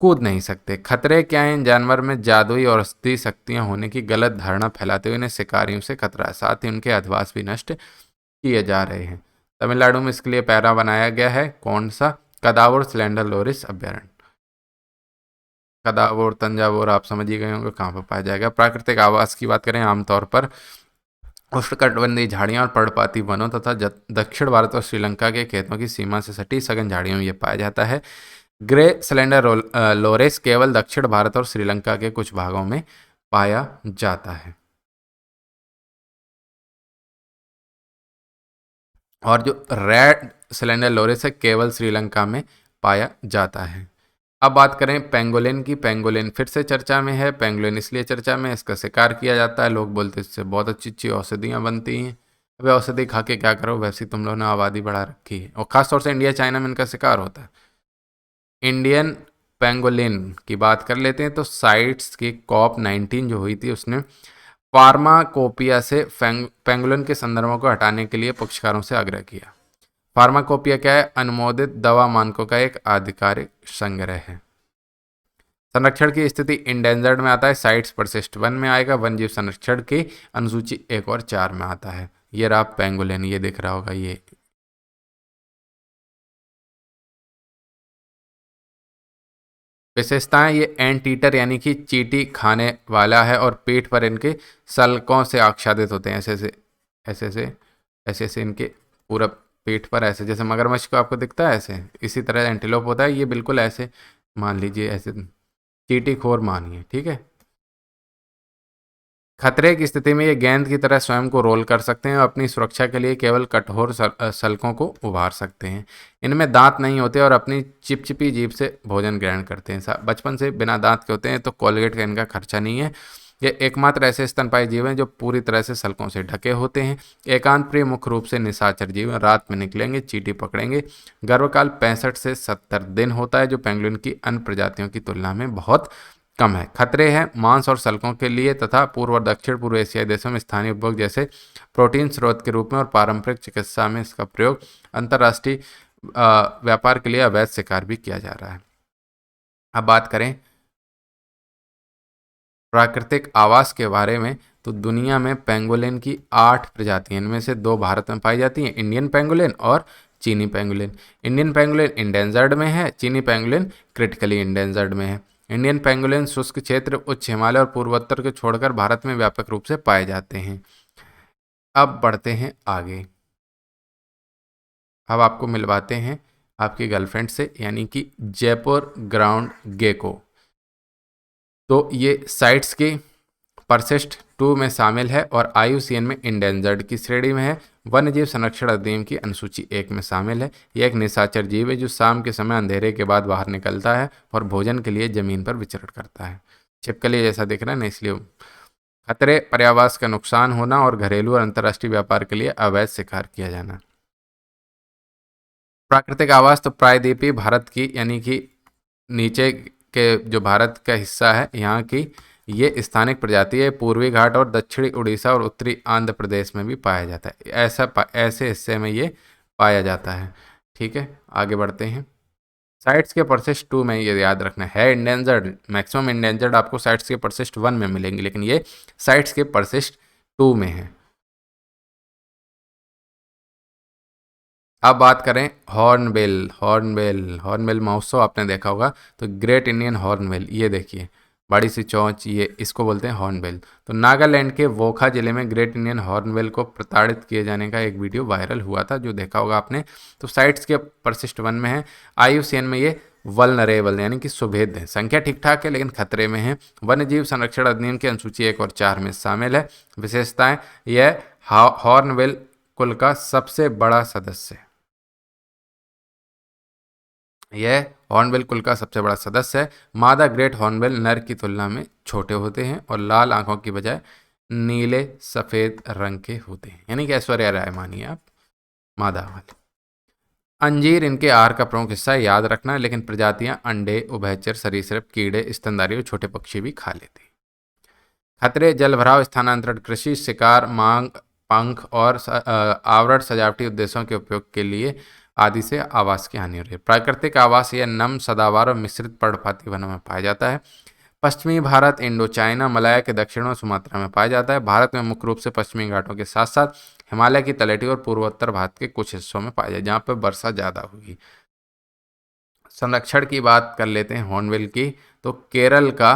कूद नहीं सकते। खतरे क्या हैं? इन जानवर में जादुई और औषधि शक्तियां होने की गलत धारणा फैलाते हुए इन्हें शिकारियों से खतरा है, साथ ही उनके अधिवास भी नष्ट किए जा रहे हैं। तमिलनाडु में इसके लिए पैरा बनाया गया है, कौन सा? कदावुर स्लेंडर लोरिस अभ्यारण्य। कदावुर, तंजावुर, आप समझ ही गए होंगे कहाँ पर पाया जाएगा। प्राकृतिक आवास की बात करें, आमतौर पर उष्णकटिबंधीय झाड़ियां और पर्णपाती वनों तथा दक्षिण भारत और श्रीलंका के खेतों की सीमा से सटी सघन झाड़ियों में यह पाया जाता है। ग्रे स्लेंडर लोरिस केवल दक्षिण भारत और श्रीलंका के कुछ भागों में पाया जाता है। और जो रेड स्लेंडर लोरिस है केवल श्रीलंका में पाया जाता है। अब बात करें पेंगोलिन की। पेंगोलिन फिर से चर्चा में है। पेंगोलिन इसलिए चर्चा में है, इसका शिकार किया जाता है, लोग बोलते हैं इससे बहुत अच्छी अच्छी औषधियाँ बनती हैं। अब औषधि खा के क्या करो, वैसे तुम लोगों ने आबादी बढ़ा रखी है, और खासतौर से इंडिया चाइना में इनका शिकार होता है। इंडियन पेंगोलिन की बात कर लेते हैं तो साइट्स की COP19 जो हुई थी उसने फार्माकोपिया से पेंगोलिन के संदर्भों को हटाने के लिए पक्षकारों से आग्रह किया। फार्माकोपिया क्या है? अनुमोदित दवा मानकों का एक आधिकारिक संग्रह है। संरक्षण की स्थिति इंडेंजर्ड में आता है, साइट्स परसिस्ट 1 में आएगा, वन्यजीव संरक्षण की अनुसूची 1 और 4 में आता है। ये रहा पेंगोलिन, ये दिख रहा होगा। ये विशेषताएं, ये एंटीटर यानी कि चींटी खाने वाला है और पीठ पर इनके सल्कों से आच्छादित होते हैं, ऐसे ऐसे ऐसे ऐसे ऐसे ऐसे इनके पूरा पीठ पर, ऐसे जैसे मगरमच्छ को आपको दिखता है ऐसे, इसी तरह एंटीलोप होता है, ये बिल्कुल ऐसे मान लीजिए, ऐसे चींटी खोर मानिए, ठीक है। खतरे की स्थिति में ये गेंद की तरह स्वयं को रोल कर सकते हैं और अपनी सुरक्षा के लिए केवल कठोर सल्कों को उभार सकते हैं। इनमें दांत नहीं होते और अपनी चिपचिपी जीभ से भोजन ग्रहण करते हैं। बचपन से बिना दांत के होते हैं, तो कोलगेट का इनका खर्चा नहीं है। ये एकमात्र ऐसे स्तनपायी जीव हैं जो पूरी तरह से सल्कों से ढके होते हैं। एकांत प्रिय मुख्य रूप से निशाचर जीव हैं, रात में निकलेंगे, चींटी पकड़ेंगे। गर्भकाल 65 से 70 दिन होता है, जो पेंगुलिन की अन्य प्रजातियों की तुलना में बहुत कम है। खतरे हैं मांस और सल्कों के लिए तथा पूर्व और दक्षिण पूर्व एशियाई देशों में स्थानीय उपभोग जैसे प्रोटीन स्रोत के रूप में और पारंपरिक चिकित्सा में इसका प्रयोग। अंतर्राष्ट्रीय व्यापार के लिए अवैध शिकार भी किया जा रहा है। अब बात करें प्राकृतिक आवास के बारे में, तो दुनिया में पेंगोलिन की 8 प्रजातियां, इनमें से 2 भारत में पाई जाती हैं, इंडियन पेंगोलिन और चीनी पेंगोलिन। इंडियन पेंगोलिन इंडेंजर्ड में है, चीनी पेंगोलिन क्रिटिकली इंडेंजर्ड में है। इंडियन पेंगोलिन शुष्क क्षेत्र, उच्च हिमालय और पूर्वोत्तर को छोड़कर भारत में व्यापक रूप से पाए जाते हैं। अब बढ़ते हैं आगे। अब आपको मिलवाते हैं आपकी गर्लफ्रेंड से, यानी कि जयपुर ग्राउंड गेको। तो ये साइट्स की परसिस्ट 2 में शामिल है और IUCN में इंडेंजर्ड की श्रेणी में है। वन्यजीव संरक्षण अधिनियम की अनुसूची 1 में शामिल है। यह एक निशाचर जीव है जो शाम के समय अंधेरे के बाद बाहर निकलता है और भोजन के लिए जमीन पर विचरण करता है। छिपकली जैसा दिख रहा है ना, इसलिए। खतरे, पर्यावास का नुकसान होना और घरेलू और अंतर्राष्ट्रीय व्यापार के लिए अवैध शिकार किया जाना। प्राकृतिक आवास तो प्रायद्वीपीय भारत की, यानी कि नीचे के जो भारत का हिस्सा है यहाँ की ये स्थानिक प्रजाति है। पूर्वी घाट और दक्षिणी उड़ीसा और उत्तरी आंध्र प्रदेश में भी पाया जाता है। ऐसे हिस्से में ये पाया जाता है। ठीक है, आगे बढ़ते हैं। साइट्स के परसिस्ट 2 में ये याद रखना है इंडेंजर्ड। मैक्सिमम इंडेंजर्ड आपको साइट्स के परसिस्ट 1 में मिलेंगे, लेकिन ये साइट्स के परसिस्ट 2 में है। अब बात करें हॉर्नबिल। हॉर्नबिल महोत्सव आपने देखा होगा, तो ग्रेट इंडियन हॉर्नबिल, ये देखिए बड़ी सी चोंच, ये इसको बोलते हैं हॉर्नबिल। तो नागालैंड के वोखा जिले में ग्रेट इंडियन हॉर्नबिल को प्रताड़ित किए जाने का एक वीडियो वायरल हुआ था, जो देखा होगा आपने। तो साइट्स के परसिस्ट 1 में है। IUCN में ये वल्नरेबल यानी कि सुभेद्य है। संख्या ठीक ठाक है लेकिन खतरे में है। वन्यजीव संरक्षण अधिनियम की अनुसूची 1 और 4 में शामिल है। विशेषताएं, यह हॉर्नबिल कुल का सबसे बड़ा सदस्य है। यह हॉर्नबिल कुल का सबसे बड़ा सदस्य है। मादा ग्रेट हॉर्नबिल नर की तुलना में छोटे होते हैं और लाल आंखों की बजाय नीले सफेद रंग के होते हैं, यानी कि ऐश्वर्या राय मानिए आप, मादा वाले। अंजीर इनके आहार का प्रमुख हिस्सा है, याद रखना, लेकिन प्रजातियां अंडे, उभयचर, सरीसृप, कीड़े, स्तनधारी और छोटे पक्षी भी खा लेते हैं। खतरे, जलभराव, स्थानांतरण, कृषि, शिकार, मांग, पंख और आवरण सजावटी उद्देश्यों के उपयोग के लिए आदि से आवास की हानि हो रही है। प्राकृतिक आवास यह नम, सदाबहार और मिश्रित पर्णपाती वनों में पाया जाता है। पश्चिमी भारत, इंडो चाइना, मलाया के दक्षिण और सुमात्रा में पाया जाता है। भारत में मुख्य रूप से पश्चिमी घाटों के साथ साथ हिमालय की तलहटी और पूर्वोत्तर भारत के कुछ हिस्सों में पाया जाए जहाँ पर वर्षा ज़्यादा होगी। संरक्षण की बात कर लेते हैं हॉर्नबिल की, तो केरल का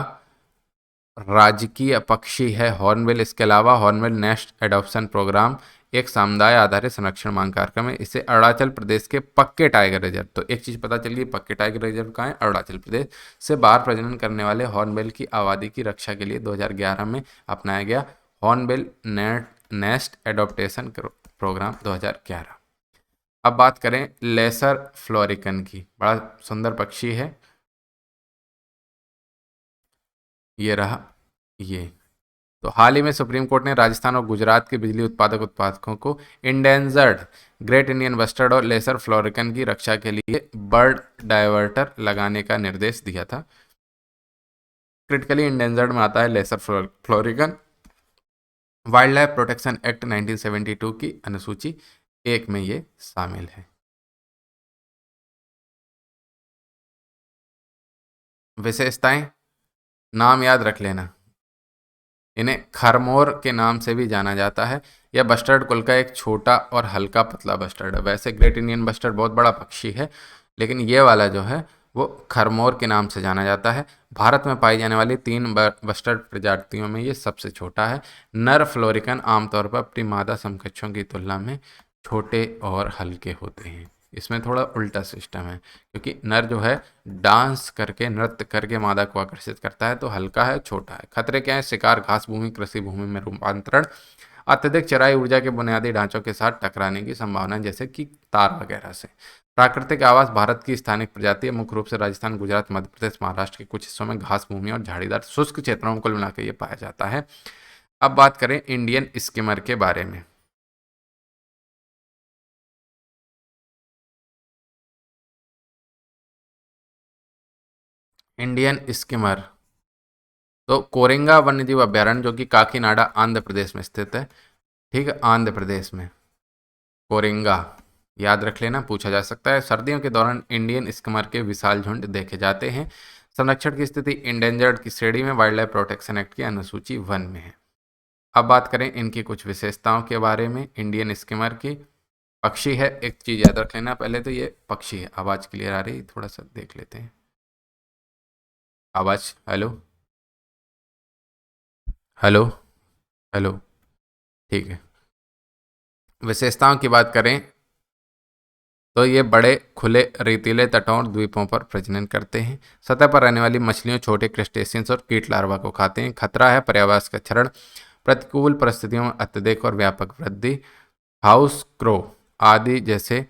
राजकीय पक्षी है हॉर्नबिल। इसके अलावा हॉर्नबिल नेस्ट एडॉप्शन प्रोग्राम एक समुदाय आधारित संरक्षण मांग कार्यक्रम है। इसे अरुणाचल प्रदेश के पक्के टाइगर रिजर्व, तो एक चीज पता चल गई, पक्के टाइगर रिजर्व कहाँ है, अरुणाचल प्रदेश, से बाहर प्रजनन करने वाले हॉर्नबिल की आबादी की रक्षा के लिए 2011 में अपनाया गया हॉर्नबिल नेस्ट एडॉप्टेशन प्रोग्राम 2011। अब बात करें लेसर फ्लोरिकन की, बड़ा सुंदर पक्षी है, ये रहा ये। तो हाल ही में सुप्रीम कोर्ट ने राजस्थान और गुजरात के बिजली उत्पादक उत्पादकों को इंडेंजर्ड ग्रेट इंडियन बस्टर्ड और लेसर फ्लोरिकन की रक्षा के लिए बर्ड डाइवर्टर लगाने का निर्देश दिया था। क्रिटिकली इंडेंजर्ड में आता है lesser florican. Wild life protection act 1972 की अनुसूची 1 में ये शामिल है। विशेषताएं, नाम याद रख लेना, इन्हें खरमोर के नाम से भी जाना जाता है। यह बस्टर्ड कुल का एक छोटा और हल्का पतला बस्टर्ड है। वैसे ग्रेट इंडियन बस्टर्ड बहुत बड़ा पक्षी है, लेकिन ये वाला जो है वो खरमोर के नाम से जाना जाता है। भारत में पाई जाने वाली 3 बस्टर्ड प्रजातियों में ये सबसे छोटा है। नर फ्लोरिकन आमतौर पर अपनी मादा समकक्षों की तुलना में छोटे और हल्के होते हैं। इसमें थोड़ा उल्टा सिस्टम है, क्योंकि नर जो है डांस करके, नृत्य करके मादा को आकर्षित करता है, तो हल्का है, छोटा है। खतरे क्या है, शिकार, घास भूमि, कृषि भूमि में रूपांतरण, अत्यधिक चराई, ऊर्जा के बुनियादी ढांचों के साथ टकराने की संभावना, जैसे कि तार वगैरह से। प्राकृतिक आवास भारत की स्थानिक प्रजाति है, मुख्य रूप से राजस्थान, गुजरात, मध्य प्रदेश, महाराष्ट्र के कुछ हिस्सों में घास भूमि और झाड़ीदार शुष्क क्षेत्रों में कुल मिलाकर ये पाया जाता है। अब बात करें इंडियन स्किमर के बारे में। इंडियन स्किमर, तो कोरेंगा वन्यजीव अभयारण्य जो कि काकीनाडा आंध्र प्रदेश में स्थित है। ठीक है, आंध्र प्रदेश में कोरेंगा। याद रख लेना, पूछा जा सकता है। सर्दियों के दौरान इंडियन स्किमर के विशाल झुंड देखे जाते हैं। संरक्षण की स्थिति इंडेंजर्ड की श्रेणी में वाइल्ड लाइफ प्रोटेक्शन एक्ट की अनुसूची 1 में है। अब बात करें इनकी कुछ विशेषताओं के बारे में। इंडियन स्किमर की पक्षी है, एक चीज याद रख लेना, पहले तो ये पक्षी है। आवाज क्लियर आ रही, थोड़ा सा देख लेते हैं आवाज। हेलो हेलो हेलो, ठीक है। विशेषताओं की बात करें तो ये बड़े खुले रेतीले तटों और द्वीपों पर प्रजनन करते हैं। सतह पर रहने वाली मछलियों, छोटे क्रस्टेशियंस और कीट लार्वा को खाते हैं। खतरा है पर्यावरण का क्षरण, प्रतिकूल परिस्थितियों में अत्यधिक और व्यापक वृद्धि, हाउस क्रो आदि जैसे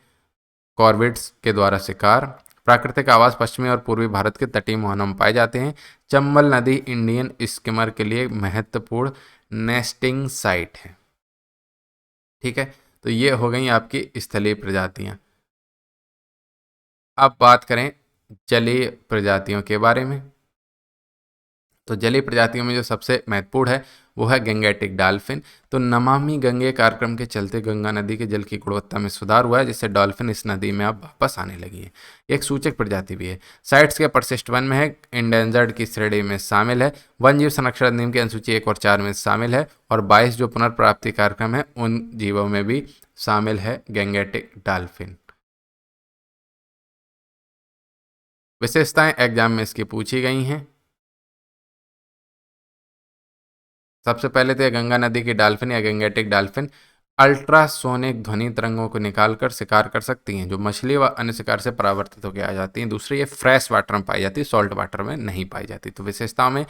कॉर्विड्स के द्वारा शिकार। प्राकृतिक आवास पश्चिमी और पूर्वी भारत के तटीय मुहानों में पाए जाते हैं। चंबल नदी इंडियन स्किमर के लिए महत्वपूर्ण नेस्टिंग साइट है। ठीक है, तो ये हो गई आपकी स्थलीय प्रजातियां। अब बात करें जलीय प्रजातियों के बारे में। तो जलीय प्रजातियों में जो सबसे महत्वपूर्ण है वो है गंगेटिक डॉल्फिन। तो नमामि गंगे कार्यक्रम के चलते गंगा नदी के जल की गुणवत्ता में सुधार हुआ है, जिससे डॉल्फिन इस नदी में अब वापस आने लगी है। एक सूचक प्रजाति भी है। साइट्स के परिशिष्ट वन में है, इंडेंजर्ड की श्रेणी में शामिल है, वन जीव संरक्षण अधिनियम की अनुसूची 1 और 4 में शामिल है, और 22 जो पुनर्प्राप्ति कार्यक्रम है उन जीवों में भी शामिल है गंगेटिक डॉल्फिन। विशेषताएं एग्जाम में इसकी पूछी गई हैं। सबसे पहले तो गंगा नदी की डॉल्फिन या गंगेटिक डॉल्फिन अल्ट्रासोनिक ध्वनि तरंगों को निकालकर शिकार कर सकती हैं, जो मछली व अन्य शिकार से परावर्तित होकर आ जाती हैं। दूसरी, ये फ्रेश वाटर में पाई जाती है, सॉल्ट वाटर में नहीं पाई जाती। तो विशेषताओं में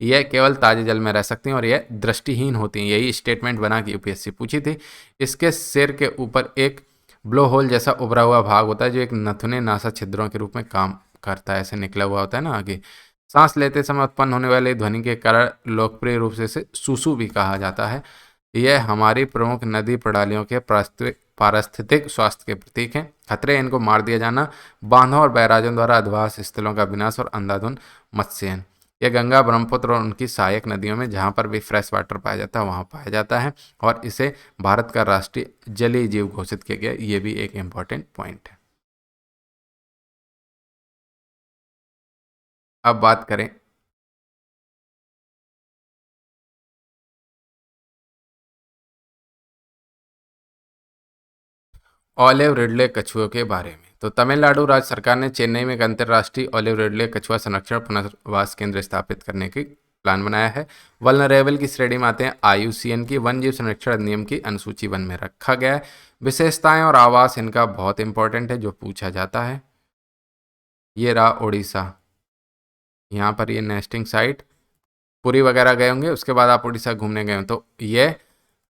यह केवल ताजे जल में रह सकती हैं और यह दृष्टिहीन होती हैं। यही स्टेटमेंट बना के यूपीएससी पूछी थी। इसके सिर के ऊपर एक ब्लो होल जैसा उभरा हुआ भाग होता है, जो एक नथुने नासा छिद्रों के रूप में काम करता है, ऐसे निकला हुआ होता है ना आगे। सांस लेते समय उत्पन्न होने वाले ध्वनि के कारण लोकप्रिय रूप से इसे सुसु भी कहा जाता है। यह हमारी प्रमुख नदी प्रणालियों के पारिस्थितिक स्वास्थ्य के प्रतीक हैं। खतरे, इनको मार दिया जाना, बांधों और बैराजों द्वारा अधिवास स्थलों का विनाश और अंधाधुंध मत्स्यन। यह गंगा, ब्रह्मपुत्र और उनकी सहायक नदियों में जहाँ पर भी फ्रेश वाटर पाया जाता है वहाँ पाया जाता है, और इसे भारत का राष्ट्रीय जलीय जीव घोषित किया गया। ये भी एक इम्पॉर्टेंट पॉइंट है। अब बात करें ऑलिव रिडले कछुओं के बारे में। तो तमिलनाडु राज्य सरकार ने चेन्नई में एक अंतर्राष्ट्रीय ऑलिव रिडले कछुआ संरक्षण पुनर्वास केंद्र स्थापित करने की प्लान बनाया है। वल्नरेबल की श्रेणी में आते हैं आईयूसीएन की वन जीव संरक्षण अधिनियम की अनुसूची 1 में रखा गया है। विशेषताएं और आवास इनका बहुत इंपॉर्टेंट है, जो पूछा जाता है। ये रहा उड़ीसा, यहाँ पर ये नेस्टिंग साइट, पुरी वगैरह गए होंगे, उसके बाद आप उड़ीसा घूमने गए हो। तो ये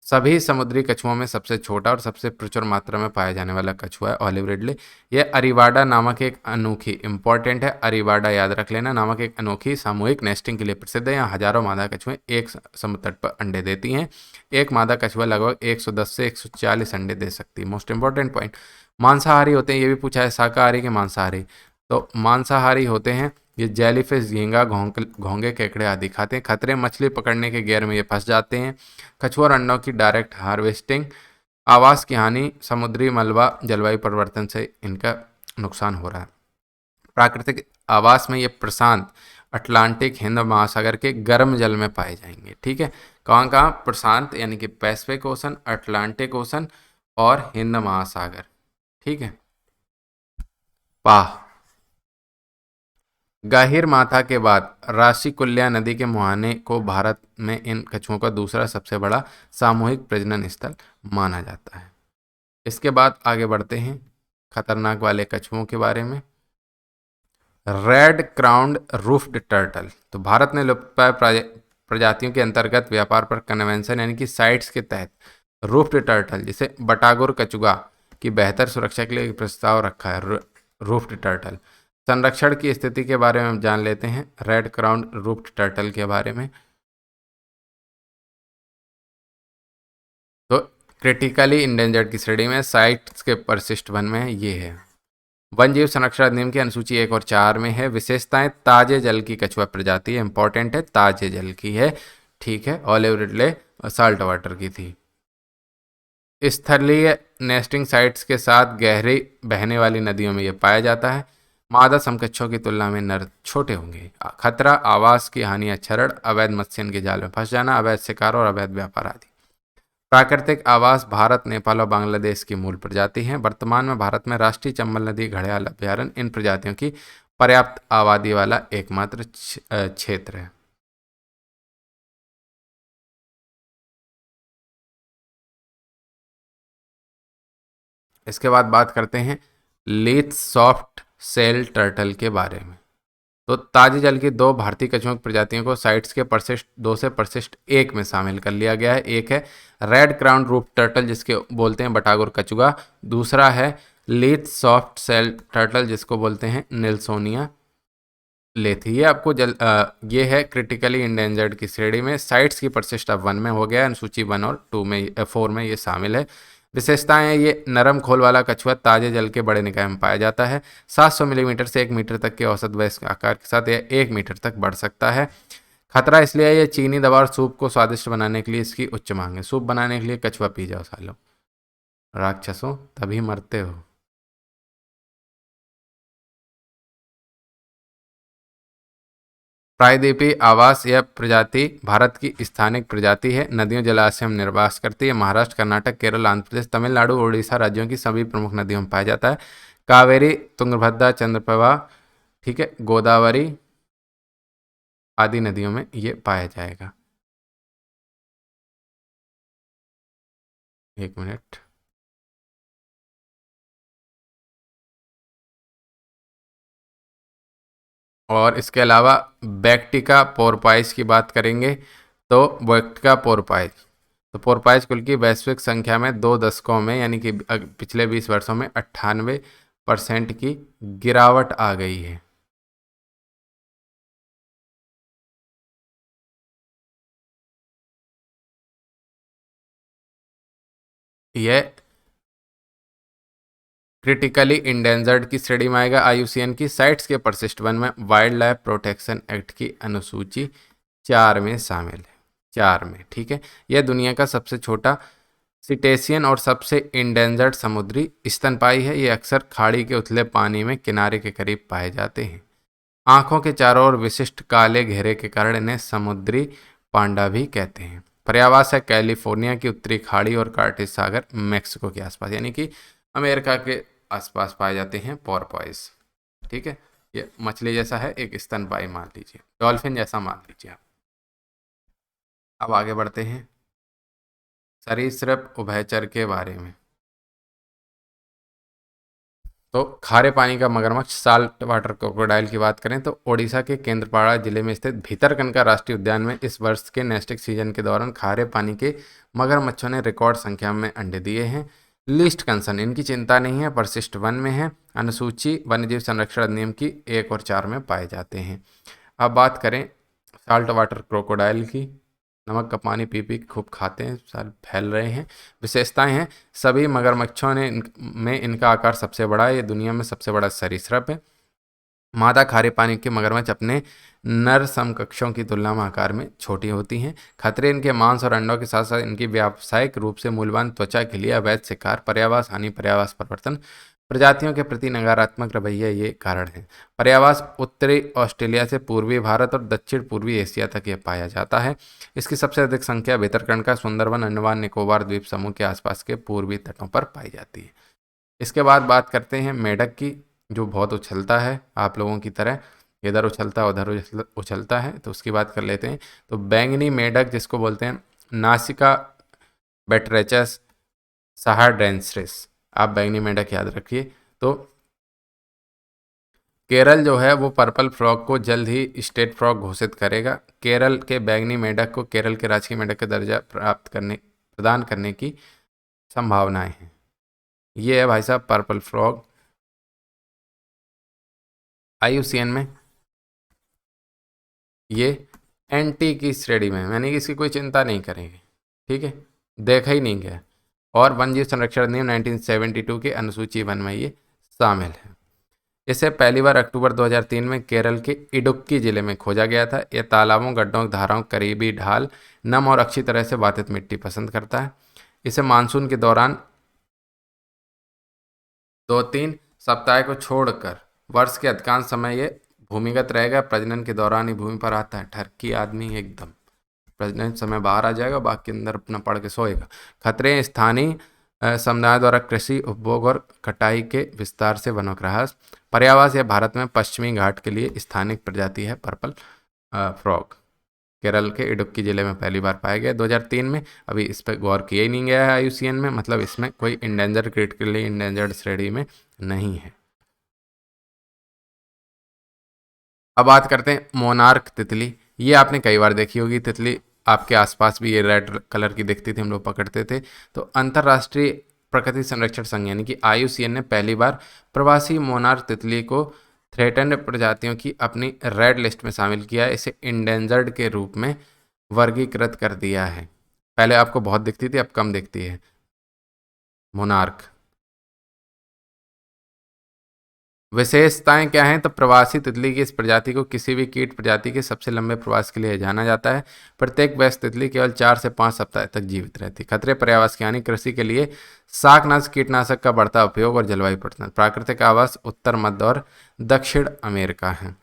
सभी समुद्री कछुओं में सबसे छोटा और सबसे प्रचुर मात्रा में पाया जाने वाला कछुआ है ऑलिव रिडले। यह अरीवाडा नामक एक अनोखी, इंपॉर्टेंट है, अरीवाडा याद रख लेना, नामक एक अनोखी सामूहिक नेस्टिंग के लिए प्रसिद्ध है। यहाँ हजारों मादा कछुए एक समुद्र तट पर अंडे देती हैं। एक मादा कछुआ लगभग 110 से 140 अंडे दे सकती है। मोस्ट इंपॉर्टेंट पॉइंट, मांसाहारी होते हैं, ये भी पूछा है, शाकाहारी के मांसाहारी। तो मांसाहारी होते हैं ये जेलीफिश, झींगा, घोंगे, केकड़े आदि खाते हैं। खतरे, मछली पकड़ने के गियर में ये फंस जाते हैं। कछुआ और अंडों की डायरेक्ट हार्वेस्टिंग। आवास की हानि, समुद्री मलबा, जलवायु परिवर्तन से इनका नुकसान हो रहा है। प्राकृतिक आवास में ये प्रशांत, अटलांटिक, हिंद महासागर के गर्म जल में पाए जाएंगे। ठीक है, कहाँ कहाँ? प्रशांत यानी कि पैसिफिक ओशन, अटलांटिक ओशन और हिंद महासागर। ठीक है, पाह गाहिर माथा के बाद राशिकुल्या नदी के मुहाने को भारत में इन कछुओं का दूसरा सबसे बड़ा सामूहिक प्रजनन स्थल माना जाता है। इसके बाद आगे बढ़ते हैं खतरनाक वाले कछुओं के बारे में। Red crowned roofed turtle. तो भारत ने लुप्तप्राय प्रजातियों के अंतर्गत व्यापार पर कन्वेंशन यानी कि साइट्स के तहत रूफ्ड टर्टल, जिसे बटागुर कछुआ की बेहतर सुरक्षा के लिए एक प्रस्ताव रखा है। रूफ्ड टर्टल संरक्षण की स्थिति के बारे में हम जान लेते हैं। रेड क्राउन रूफ्ड टर्टल के बारे में, तो क्रिटिकली इंडेंजर्ड की श्रेणी में, साइट्स के परिशिष्ट वन में ये है। वन जीव संरक्षण अधिनियम की अनुसूची 1 और 4 में है। विशेषताएं, ताजे जल की कछुआ प्रजाति है, इंपॉर्टेंट है, ताजे जल की है। ठीक है, ऑलिव रिडले साल्ट वाटर की थी। स्थलीय नेस्टिंग साइट्स के साथ गहरी बहने वाली नदियों में यह पाया जाता है। मादा समकक्षों की तुलना में नर छोटे होंगे। खतरा आवास की हानि, क्षरण, अवैध मत्स्य के जाल में फंस जाना, अवैध शिकार और अवैध व्यापार आदि। प्राकृतिक आवास भारत, नेपाल और बांग्लादेश की मूल प्रजाति हैं। वर्तमान में भारत में राष्ट्रीय चंबल नदी घड़ियाल अभ्यारण्य इन प्रजातियों की पर्याप्त आबादी वाला एकमात्र क्षेत्र है। इसके बाद बात करते हैं लीथ सॉफ्ट सेल टर्टल के बारे में। तो ताजे जल की दो भारतीय कछुओं की प्रजातियों को साइट्स के परिशिष्ट 2 से परिशिष्ट 1 में शामिल कर लिया गया है। एक है रेड क्राउन रूफ टर्टल जिसके बोलते हैं बटागुर कछुआ, दूसरा है लीथ सॉफ्ट सेल टर्टल जिसको बोलते हैं निल्सोनिया लेथी। ये आपको ये है क्रिटिकली इंडेंजर्ड की श्रेणी में। साइट्स की परिशिष्ट अब 1 में हो गया है, अनुसूची 1 और 2 में 4 में ये शामिल है। विशेषताएं हैं, ये नरम खोल वाला कछुआ ताजे जल के बड़े निकाय में पाया जाता है। 700 मिलीमीटर से 1 मीटर तक के औसत वयस्क आकार के साथ यह 1 मीटर तक बढ़ सकता है। खतरा इसलिए है, ये चीनी दवा और सूप को स्वादिष्ट बनाने के लिए इसकी उच्च मांग है। सूप बनाने के लिए कछुआ पी जाओ सालों, राक्षसों तभी मरते हो। प्रायद्वीपीय आवास यह प्रजाति भारत की स्थानिक प्रजाति है। नदियों जलाशय में निर्वास करती है। महाराष्ट्र, कर्नाटक, केरल, आंध्र प्रदेश, तमिलनाडु, उड़ीसा राज्यों की सभी प्रमुख नदियों में पाया जाता है। कावेरी, तुंगभद्रा, चंद्रप्रभा, ठीक है, गोदावरी आदि नदियों में ये पाया जाएगा। 1 मिनट। और इसके अलावा बैक्टिका पोरपाइस की बात करेंगे तो बैक्टिका पोरपाइस, तो पोरपाइस कुल की वैश्विक संख्या में 2 दशकों में यानी कि पिछले 20 वर्षों में 98% की गिरावट आ गई है। यह क्रिटिकली इंडेंजर्ड की श्रेणी में आएगा। IUCN की साइट्स के परिशिष्ट 1 में वाइल्ड लाइफ प्रोटेक्शन एक्ट की अनुसूची 4 में शामिल है। 4 में, ठीक है। यह दुनिया का सबसे छोटा सिटेशियन और सबसे इंडेंजर्ड समुद्री स्तनपायी है। ये अक्सर खाड़ी के उथले पानी में किनारे के करीब पाए जाते हैं। आंखों के चारों ओर विशिष्ट काले घेरे के कारण इन्हें समुद्री पांडा भी कहते हैं। पर्यावास है कैलिफोर्निया की उत्तरी खाड़ी और कार्टिस सागर मेक्सिको के आसपास यानी कि अमेरिका के आसपास पाए जाते हैं पोरपाइस, ठीक है। ये मछली जैसा है, एक स्तनपायी मान लीजिए, डॉल्फिन जैसा मान लीजिए आप। अब आगे बढ़ते हैं सरीसृप उभयचर के बारे में। तो खारे पानी का मगरमच्छ साल्ट वाटर क्रोकोडाइल की बात करें तो ओडिशा के केंद्रपाड़ा जिले में स्थित भीतरकनिका राष्ट्रीय उद्यान में इस वर्ष के नेस्टिक सीजन के दौरान खारे पानी के मगरमच्छों ने रिकॉर्ड संख्या में अंडे दिए हैं। लिस्ट कंसर्न, इनकी चिंता नहीं है, परिशिष्ट 1 में है। अनुसूची वन्यजीव संरक्षण अधिनियम की 1 और 4 में पाए जाते हैं। अब बात करें साल्ट वाटर क्रोकोडाइल की। नमक का पानी पी पी खूब खाते हैं, साल फैल रहे हैं। विशेषताएं हैं, सभी मगरमच्छों में इनका आकार सबसे बड़ा है। ये दुनिया में सबसे बड़ा सरीसृप है। मादा खारे पानी के मगरमच्छ अपने नर समकक्षों की तुलना में आकार में छोटी होती हैं। खतरे इनके मांस और अंडों के साथ साथ इनकी व्यावसायिक रूप से मूल्यवान त्वचा के लिए अवैध शिकार, पर्यावास हानि, पर्यावास परिवर्तन, प्रजातियों के प्रति नकारात्मक रवैया ये कारण है। पर्यावास उत्तरी ऑस्ट्रेलिया से पूर्वी भारत और दक्षिण पूर्वी एशिया तक यह पाया जाता है। इसकी सबसे अधिक संख्या भितरकनिका, सुंदरवन, अंडमान निकोबार द्वीप समूह के आसपास के पूर्वी तटों पर पाई जाती है। इसके बाद बात करते हैं मेढक की, जो बहुत उछलता है आप लोगों की तरह, इधर उछलता उधर उछलता है, तो उसकी बात कर लेते हैं। तो बैंगनी मेढक जिसको बोलते हैं नासिका बेटरेचस सहाडेंसिस, आप बैंगनी मेंढक याद रखिए। तो केरल जो है वो पर्पल फ्रॉग को जल्द ही स्टेट फ्रॉग घोषित करेगा। केरल के बैंगनी मेंढक को केरल के राजकीय मेंढक का दर्जा प्रदान करने की संभावनाएं हैं। ये है भाई साहब पर्पल फ्रॉग। IUCN में ये एंटी की श्रेणी में, यानी कि इसकी कोई चिंता नहीं करेंगे, ठीक है, देखा ही नहीं गया। और वन्यजीव संरक्षण अधिनियम 1972 के अनुसूची 1 में ये शामिल है। इसे पहली बार अक्टूबर 2003 में केरल के इडुक्की जिले में खोजा गया था। यह तालाबों, गड्ढों, धाराओं, करीबी ढाल, नम और अच्छी तरह से वातित मिट्टी पसंद करता है। इसे मानसून के दौरान 2-3 सप्ताह को छोड़कर वर्ष के अधिकांश समय ये भूमिगत रहेगा। प्रजनन के दौरान ही भूमि पर आता है। ठरकी आदमी एकदम प्रजनन समय बाहर आ जाएगा, बाकी अंदर अपना पड़ के सोएगा। खतरे स्थानीय समुदाय द्वारा कृषि उपभोग और कटाई के विस्तार से वनोग्रास। पर्यावास यह भारत में पश्चिमी घाट के लिए स्थानिक प्रजाति है पर्पल फ्रॉग। केरल के इडुक्की जिले में पहली बार पाया गया 2003 में। अभी इस पर गौर किया ही नहीं गया है आईयूसीएन में, मतलब इसमें कोई इंडेंजर क्रिटिकली इंडेंजर्ड श्रेणी में नहीं है। अब बात करते हैं मोनार्क तितली। ये आपने कई बार देखी होगी तितली, आपके आसपास भी ये रेड कलर की दिखती थी, हम लोग पकड़ते थे। तो अंतर्राष्ट्रीय प्रकृति संरक्षण संघ यानी कि आईयूसीएन ने पहली बार प्रवासी मोनार्क तितली को थ्रेटन्ड प्रजातियों की अपनी रेड लिस्ट में शामिल किया है। इसे इंडेंजर्ड के रूप में वर्गीकृत कर दिया है। पहले आपको बहुत दिखती थी, अब कम दिखती है मोनार्क। विशेषताएं क्या हैं? तो प्रवासी तितली की इस प्रजाति को किसी भी कीट प्रजाति के सबसे लंबे प्रवास के लिए जाना जाता है। प्रत्येक वयस्क तितली केवल 4 से 5 सप्ताह तक जीवित रहती है। खतरे पर्यावास यानी कृषि के लिए शाकनाशक कीटनाशक का बढ़ता उपयोग और जलवायु परिवर्तन। प्राकृतिक आवास उत्तर मध्य और दक्षिण अमेरिका है।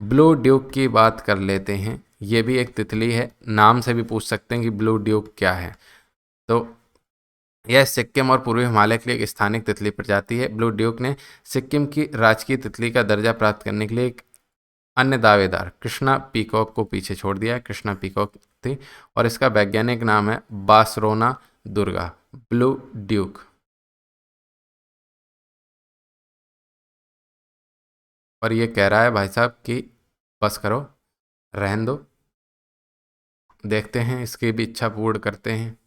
ब्लू ड्यूक की बात कर लेते हैं। ये भी एक तितली है, नाम से भी पूछ सकते हैं कि ब्लू ड्यूक क्या है। तो यह सिक्किम और पूर्वी हिमालय के लिए एक स्थानिक तितली प्रजाति है। ब्लू ड्यूक ने सिक्किम की राजकीय तितली का दर्जा प्राप्त करने के लिए एक अन्य दावेदार कृष्णा पीकॉक को पीछे छोड़ दिया है। कृष्णा पीकॉक थी और इसका वैज्ञानिक नाम है बासरोना दुर्गा। Blue Duke. और ये कह रहा है भाई साहब कि बस करो, रहन दो, देखते हैं इसकी भी इच्छा पूर्ण करते हैं।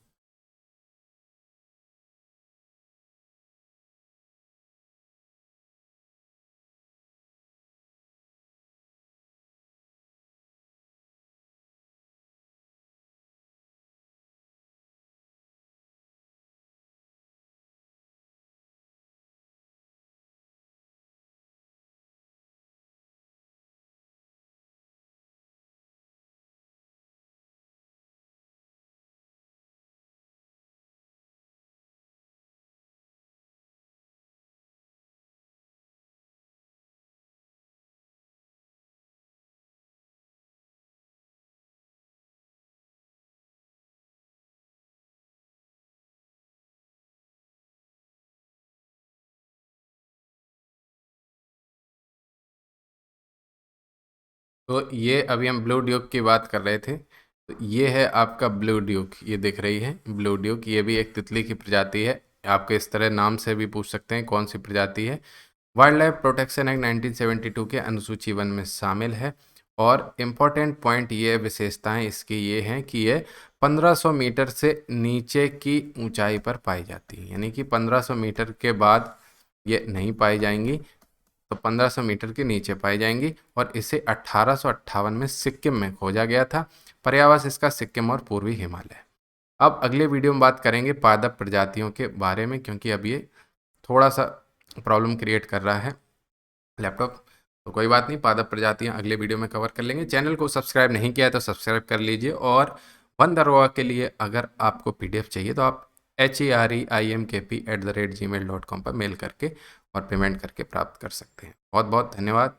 तो ये अभी हम ब्लू ड्यूक की बात कर रहे थे। तो ये है आपका ब्लू ड्यूक, ये दिख रही है ब्लू ड्यूक। ये भी एक तितली की प्रजाति है। आपके इस तरह नाम से भी पूछ सकते हैं कौन सी प्रजाति है। वाइल्ड लाइफ प्रोटेक्शन एक्ट 1972 के अनुसूची वन में शामिल है। और इम्पोर्टेंट पॉइंट ये विशेषताएं इसकी ये हैं कि ये 1500 मीटर से नीचे की ऊंचाई पर पाई जाती है, यानी कि 1500 मीटर के बाद ये नहीं पाई जाएंगी, तो 1500 मीटर के नीचे पाई जाएंगी। और इसे 1858 में सिक्किम में खोजा गया था। पर्यावास इसका सिक्किम और पूर्वी हिमालय। अब अगले वीडियो में बात करेंगे पादप प्रजातियों के बारे में, क्योंकि अब ये थोड़ा सा प्रॉब्लम क्रिएट कर रहा है लैपटॉप। तो कोई बात नहीं, पादप प्रजातियां अगले वीडियो में कवर कर लेंगे। चैनल को सब्सक्राइब नहीं किया है तो सब्सक्राइब कर लीजिए। और वन दरगाह के लिए अगर आपको PDF चाहिए तो आप HEREIMKP@gmail.com पर मेल करके और पेमेंट करके प्राप्त कर सकते हैं। बहुत बहुत धन्यवाद।